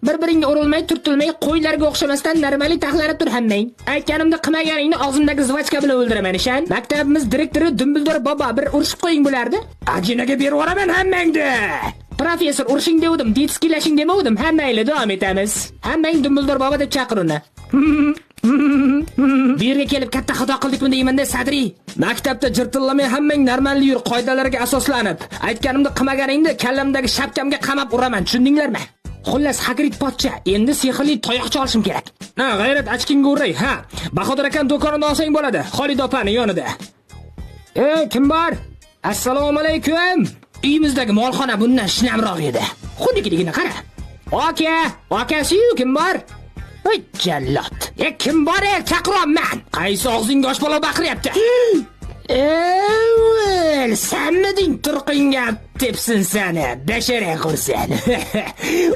Bir-biringga urilmay, turtilmay, qo'ylarga o'xshamasdan normali taxlanib tur hammang. Aytganimda qilmaganingni og'zimdagi zvachka bilan o'ldiraman ishan. Maktabimiz direktori Dumbledor bobo bir urishib qo'ying bo'lardi. Ajinaga berib yuboraman hammangni. Professor urishing dedim, ditskilashing demadim. Hammanglar davom etamiz. Hammang Dumbledor bobo deb chaqir uni. Bu yerga kelib katta xato qildikmi deyman-da, Sadri. Maktabda jirtillamay hammang normal yur, qoidalarga asoslanib. Aytganimda qilmaganingni kallamdagi shapkamga qamab uraman, tushundinglarmi? Xullas, Hagrid pochcha, endi sehrli tayoqcha olishim kerak. Ha, g'ayrat achkingga uray, ha. Bahodir akam do'konini olsang bo'ladi, Xolid opani yonida. Kim bor? Assalomu alaykum. Uyimizdagi molxona bundan shinamroq edi. Xuddikiligini qara. Akasi-yu kim bor? Voy jallod. Kim bor? Chaqiryapman. Qaysi og'zingga osh bola baqiryapti? Sanmiding turqinga tepsin seni, bashara qursan.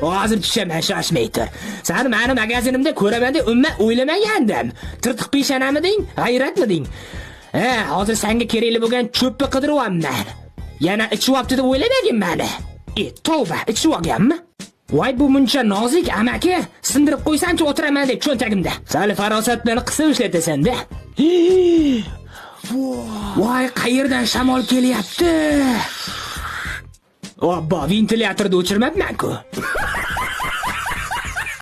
Hozir tushaman, shoshmay tur. Sen meni magazinimda ko'raman deb umma o'ylamagandim. Tirtiq peshanamiding, g'ayratmiding? Hozir senga kerakli bo'lgan cho'pni qidiryapman. Yana ichibdi deb o'ylamaganman. Tavba, ichib olganmi? Voy bu muncha nozik amaki, sindirib qo'ysanchi o'tiraman deb cho'ntagimda. Sal farosat bilan qisib ishlatasan-da. Voy, qayerdan shamol kelyapti? Obbo, ventilyatorni o'chirmabman-ku.